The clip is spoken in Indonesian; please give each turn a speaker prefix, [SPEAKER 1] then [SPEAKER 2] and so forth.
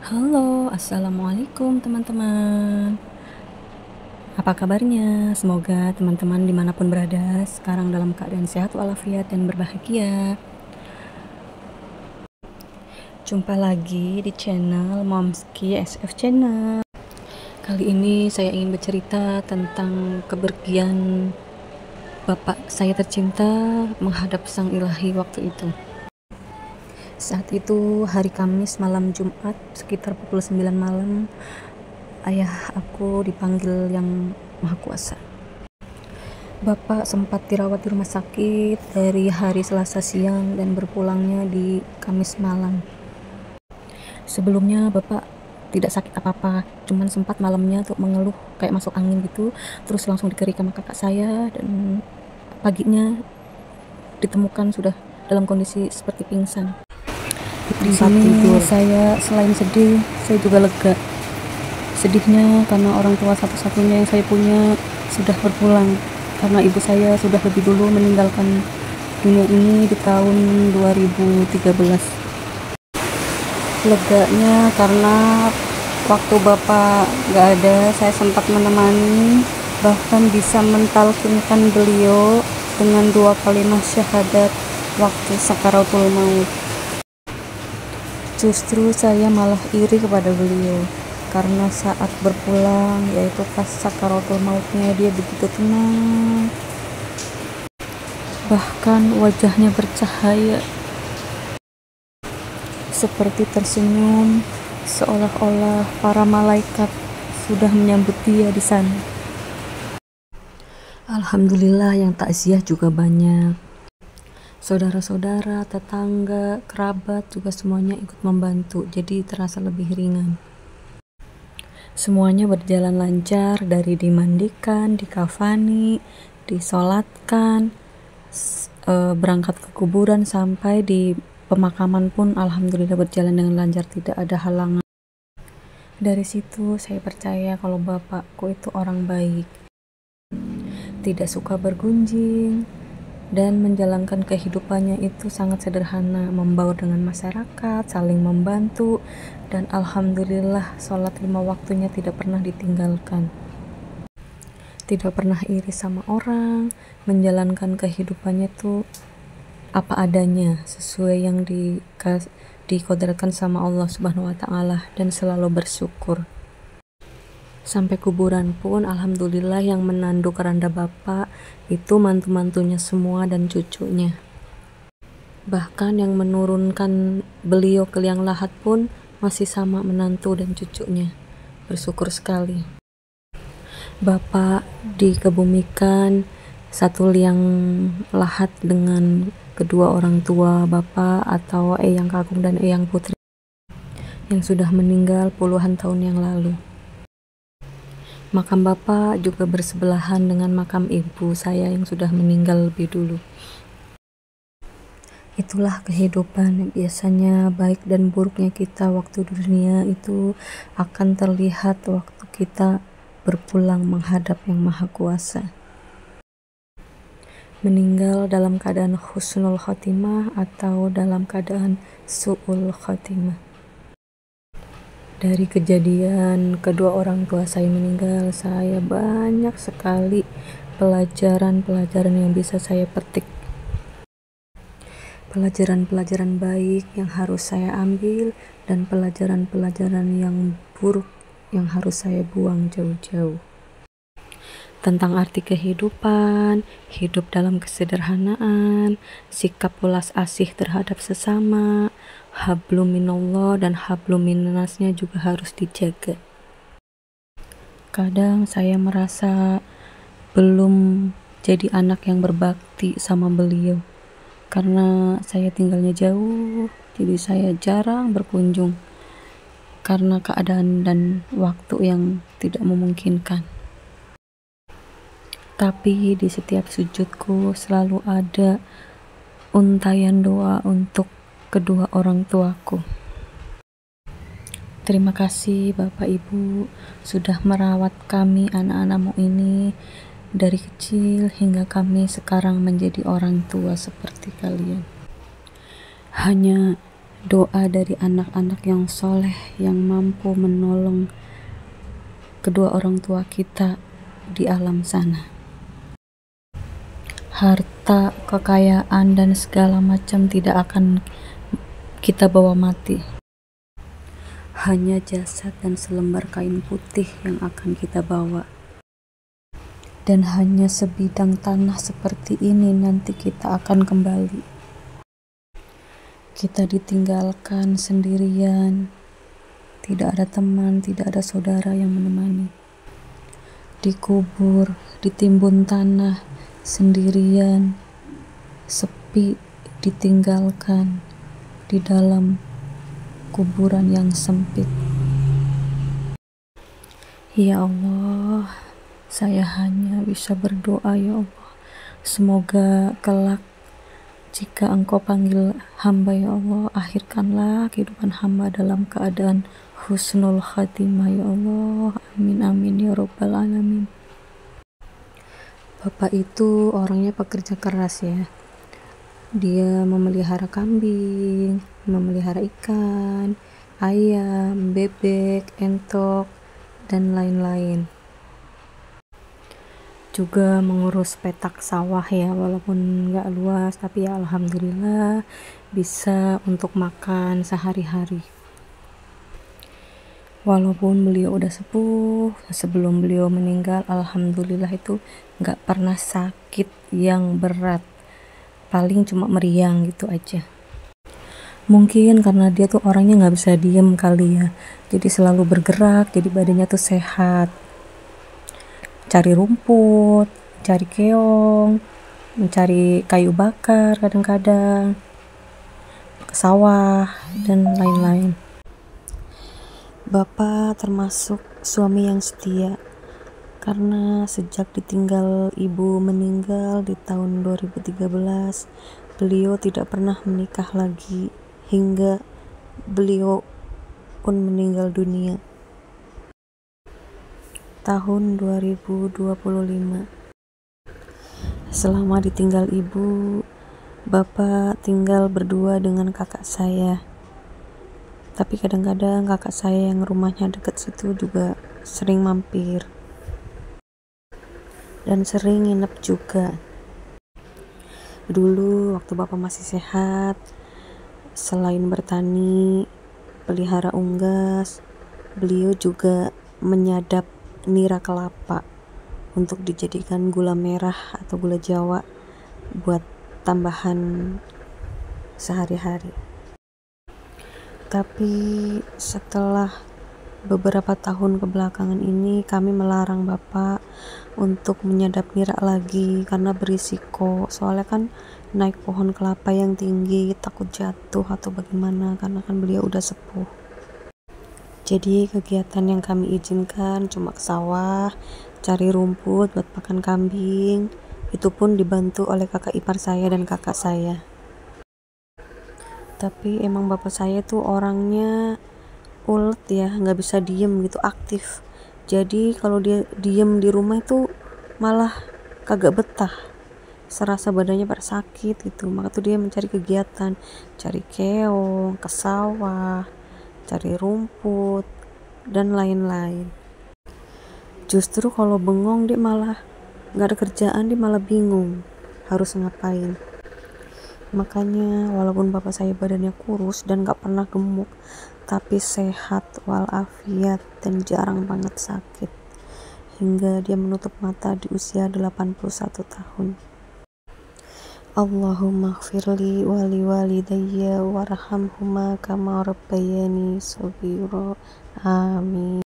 [SPEAKER 1] Halo, assalamualaikum teman-teman. Apa kabarnya? Semoga teman-teman dimanapun berada sekarang dalam keadaan sehat walafiat dan berbahagia. Jumpa lagi di channel Momski SF Channel. Kali ini saya ingin bercerita tentang kepergian bapak saya tercinta menghadap Sang Ilahi waktu itu. Saat itu hari Kamis malam Jumat sekitar pukul 9 malam, ayah aku dipanggil Yang Maha Kuasa. Bapak sempat dirawat di rumah sakit dari hari Selasa siang dan berpulangnya di Kamis malam. Sebelumnya Bapak tidak sakit apa-apa, cuman sempat malamnya tuh mengeluh kayak masuk angin gitu, terus langsung dikerikan sama kakak saya, dan paginya ditemukan sudah dalam kondisi seperti pingsan. Di sini saya selain sedih, saya juga lega. Sedihnya karena orang tua satu-satunya yang saya punya sudah berpulang, karena ibu saya sudah lebih dulu meninggalkan dunia ini di tahun 2013. Leganya karena waktu bapak gak ada, saya sempat menemani, bahkan bisa mentalkinkan beliau dengan 2 kalimat syahadat waktu sakaratul maut. Justru saya malah iri kepada beliau, karena saat berpulang, yaitu pas sakaratul mautnya, dia begitu tenang, bahkan wajahnya bercahaya seperti tersenyum, seolah-olah para malaikat sudah menyambut dia di sana. Alhamdulillah yang takziah juga banyak. Saudara-saudara, tetangga, kerabat juga semuanya ikut membantu, jadi terasa lebih ringan. Semuanya berjalan lancar, dari dimandikan, dikafani, disolatkan, berangkat ke kuburan, sampai di pemakaman pun alhamdulillah berjalan dengan lancar, tidak ada halangan. Dari situ saya percaya kalau bapakku itu orang baik, tidak suka bergunjing, dan menjalankan kehidupannya itu sangat sederhana, membaur dengan masyarakat, saling membantu, dan alhamdulillah sholat 5 waktunya tidak pernah ditinggalkan. Tidak pernah iri sama orang, menjalankan kehidupannya tuh apa adanya, sesuai yang dikodratkan sama Allah Subhanahu wa Ta'ala, dan selalu bersyukur. Sampai kuburan pun alhamdulillah yang menanduk keranda bapak itu mantu-mantunya semua dan cucunya. Bahkan yang menurunkan beliau ke liang lahat pun masih sama menantu dan cucunya. Bersyukur sekali. Bapak dikebumikan satu liang lahat dengan kedua orang tua bapak atau Eyang Kakung dan Eyang Putri yang sudah meninggal puluhan tahun yang lalu. Makam bapak juga bersebelahan dengan makam ibu saya yang sudah meninggal lebih dulu. Itulah kehidupan. Biasanya baik dan buruknya kita waktu di dunia itu akan terlihat waktu kita berpulang menghadap Yang Maha Kuasa. Meninggal dalam keadaan husnul khotimah atau dalam keadaan su'ul khotimah. Dari kejadian kedua orang tua saya meninggal, saya banyak sekali pelajaran-pelajaran yang bisa saya petik. Pelajaran-pelajaran baik yang harus saya ambil, dan pelajaran-pelajaran yang buruk yang harus saya buang jauh-jauh. Tentang arti kehidupan, hidup dalam kesederhanaan, sikap welas asih terhadap sesama, hablum minallah dan hablum minnasnya juga harus dijaga. Kadang saya merasa belum jadi anak yang berbakti sama beliau, karena saya tinggalnya jauh, jadi saya jarang berkunjung karena keadaan dan waktu yang tidak memungkinkan. Tapi di setiap sujudku selalu ada untayan doa untuk kedua orang tuaku. Terima kasih Bapak Ibu sudah merawat kami anak-anakmu ini dari kecil hingga kami sekarang menjadi orang tua seperti kalian. Hanya doa dari anak-anak yang soleh yang mampu menolong kedua orang tua kita di alam sana. Harta, kekayaan, dan segala macam tidak akan kita bawa mati. Hanya jasad dan selembar kain putih yang akan kita bawa. Dan hanya sebidang tanah seperti ini nanti kita akan kembali. Kita ditinggalkan sendirian. Tidak ada teman, tidak ada saudara yang menemani. Dikubur, ditimbun tanah, sendirian, sepi, ditinggalkan di dalam kuburan yang sempit. Ya Allah, saya hanya bisa berdoa, ya Allah, semoga kelak jika Engkau panggil hamba, ya Allah, akhirkanlah kehidupan hamba dalam keadaan husnul khatimah, ya Allah. Amin amin ya rabbal alamin. Bapak itu orangnya pekerja keras ya. Dia memelihara kambing, memelihara ikan, ayam, bebek, entok, dan lain-lain. Juga mengurus petak sawah ya, walaupun nggak luas, tapi ya alhamdulillah bisa untuk makan sehari-hari. Walaupun beliau udah sepuh, sebelum beliau meninggal, alhamdulillah itu nggak pernah sakit yang berat, paling cuma meriang gitu aja. Mungkin karena dia tuh orangnya nggak bisa diem kali ya, jadi selalu bergerak, jadi badannya tuh sehat. Cari rumput, cari keong, mencari kayu bakar kadang-kadang, ke sawah, dan lain-lain. Bapak termasuk suami yang setia, karena sejak ditinggal ibu meninggal di tahun 2013, beliau tidak pernah menikah lagi hingga beliau pun meninggal dunia tahun 2025. Selama ditinggal ibu, Bapak tinggal berdua dengan kakak saya. Tapi kadang-kadang kakak saya yang rumahnya dekat situ juga sering mampir. Dan sering nginep juga. Dulu waktu Bapak masih sehat, selain bertani, pelihara unggas, beliau juga menyadap nira kelapa untuk dijadikan gula merah atau gula Jawa buat tambahan sehari-hari. Tapi setelah beberapa tahun kebelakangan ini kami melarang Bapak untuk menyadap nira lagi karena berisiko. Soalnya kan naik pohon kelapa yang tinggi, takut jatuh atau bagaimana karena kan beliau udah sepuh. Jadi kegiatan yang kami izinkan cuma ke sawah, cari rumput buat pakan kambing. Itu pun dibantu oleh kakak ipar saya dan kakak saya. Tapi emang bapak saya tuh orangnya ulet ya, nggak bisa diem gitu, aktif. Jadi kalau dia diem di rumah itu malah kagak betah, serasa badannya pada sakit gitu. Maka tuh dia mencari kegiatan, cari keong, ke sawah, cari rumput, dan lain-lain. Justru kalau bengong dia malah nggak ada kerjaan, dia malah bingung harus ngapain. Makanya walaupun bapak saya badannya kurus dan gak pernah gemuk, tapi sehat walafiat dan jarang banget sakit, hingga dia menutup mata di usia 81 tahun. Allahumma ighfirli wali walidayya warhamhuma kama rabbayani shaghira. Amin.